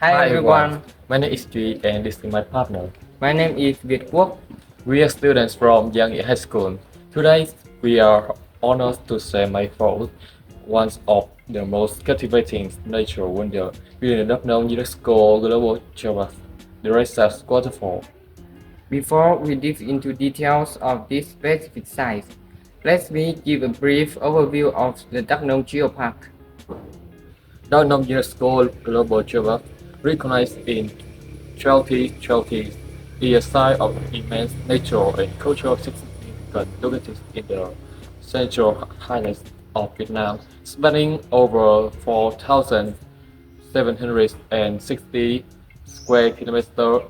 Hi Hi everyone, everyone, my name is Duy and this is my partner. my name is Việt Quốc. We are students from Young High School. Today we are honored to share my thoughts one of the most captivating natural wonder within the Dak Nong UNESCO Global Geopark, the Dray Sap waterfall. Before we dive into details of this specific site, let me give a brief overview of the Dak Nong Geopark. Dak Nong UNESCO Global Geopark, recognized in 2020, is a site of immense natural and cultural significance located in the central highlands of Vietnam, spanning over 4,760 square kilometers. The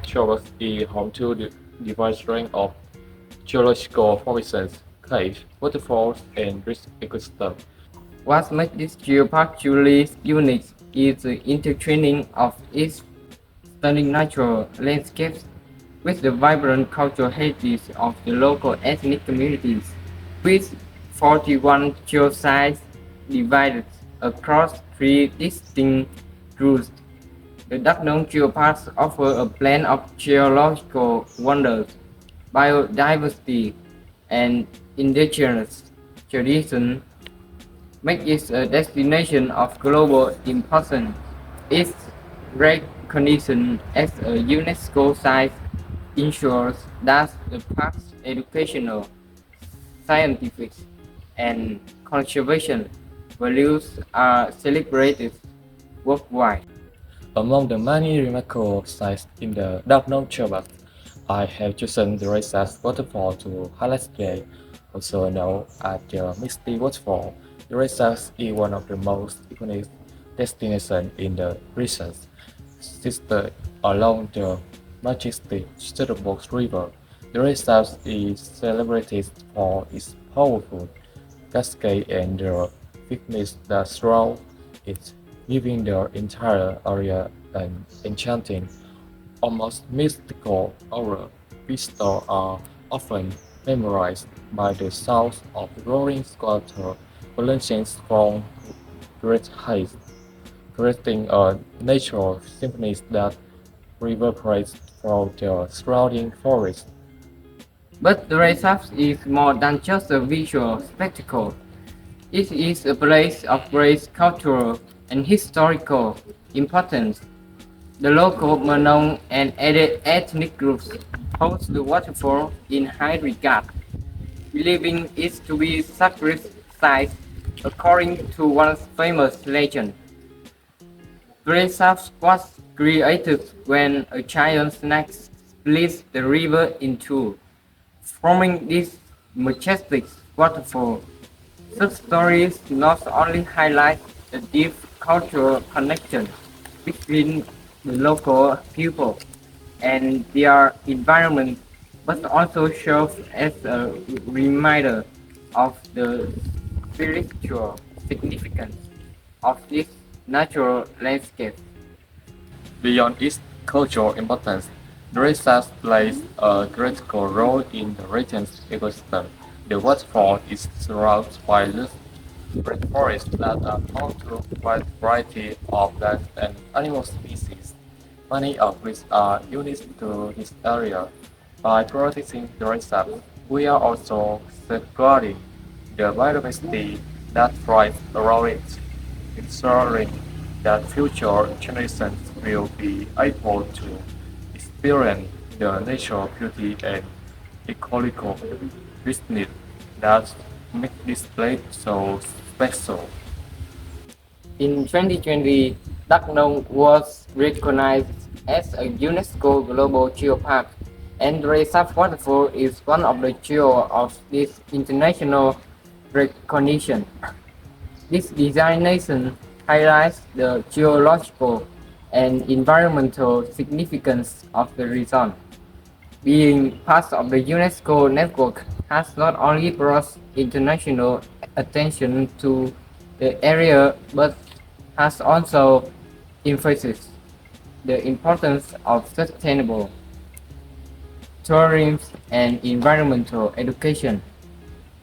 geopark is home to the diverse range of geological formations, caves, waterfalls, and rich ecosystems. What makes this geopark truly unique is the intertwining of its stunning natural landscapes with the vibrant cultural heritage of the local ethnic communities. With 41 geosites divided across three distinct routes, the Dak Nong Geoparks offer a blend of geological wonders, biodiversity, and indigenous tradition, make it a destination of global importance. Its recognition as a UNESCO site ensures that the park's educational, scientific, and conservation values are celebrated worldwide. Among the many remarkable sites in the Dak Nong Geopark, I have chosen the Dray Sap waterfall to highlight today, also known as the Misty Waterfall. The Dray Sap is one of the most iconic destinations in the region, situated along the majestic Stutterbox River. The Dray Sap is celebrated for its powerful cascade and the thickness that surround it, giving the entire area an enchanting, almost mystical aura. Visitors are often memorized by the sounds of roaring water launching from great heights, creating a natural symphony that reverberates through the surrounding forest. But the Dray Sap is more than just a visual spectacle. It is a place of great cultural and historical importance. The local Mernong and ethnic groups hold the waterfall in high regard, believing it to be sacred site according to one famous legend. Dray Sap was created when a giant snake split the river in two, forming this majestic waterfall. Such stories not only highlight the deep cultural connection between the local people and their environment, but also serve as a reminder of the spiritual significance of this natural landscape. Beyond its cultural importance, Dray Sap plays a critical role in the region's ecosystem. The waterfall is surrounded by lush rainforests that are home to a wide variety of plant and animal species, many of which are unique to this area. By protecting Dray Sap, we are also safeguarding the biodiversity that thrives around it, ensuring that future generations will be able to experience the natural beauty and ecological richness that make this place so special. In 2020, Dak Nong was recognized as a UNESCO Global Geopark, and Dray Sap Waterfall is one of the jewels of this international recognition. This designation highlights the geological and environmental significance of the region. Being part of the UNESCO network has not only brought international attention to the area but has also emphasized the importance of sustainable tourism and environmental education.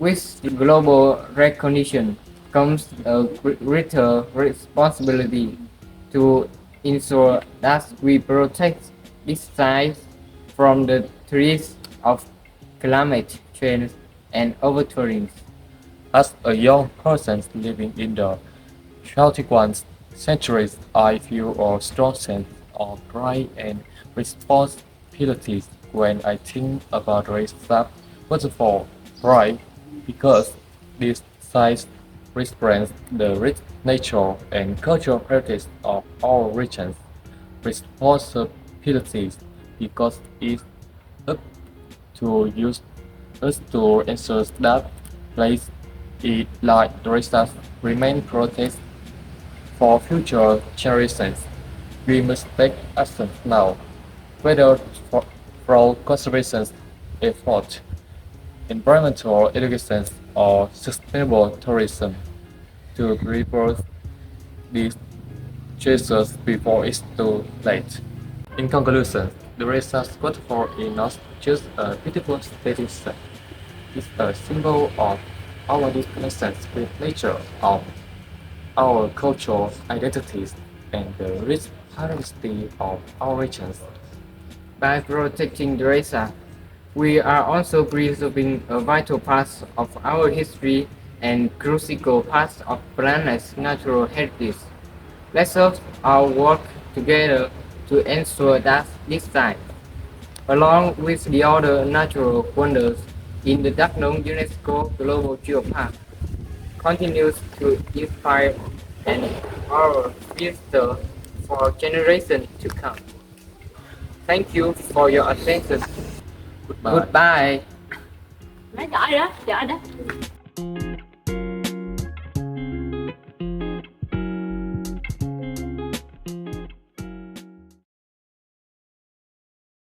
With the global recognition comes a greater responsibility to ensure that we protect this site from the threats of climate change and overturning. As a young person living in the 21st century, I feel a strong sense of pride and responsibility when I think about Dray Sap waterfall. Pride because this site represents the rich nature and cultural practice of our regions. Responsibilities because it's up to use us to ensure that place like Dray Sap remain protected for future generations. We must take action now, whether for conservation efforts, environmental education, or sustainable tourism, to reverse these choices before it's too late. In conclusion, the Renaissance waterfall is not just a beautiful static set, it's a symbol of our disconnection with nature, of our cultural identities, and the rich diversity of our regions. By protecting Dray Sap, we are also preserving a vital part of our history and crucial part of planet's natural heritage. Let's all work together to ensure that this site, along with the other natural wonders in the Dak Nong UNESCO Global Geopark, continues to inspire and our future for generations to come. Thank you for your attention. Goodbye. Goodbye. Nói giỏi đó, giỏi đó.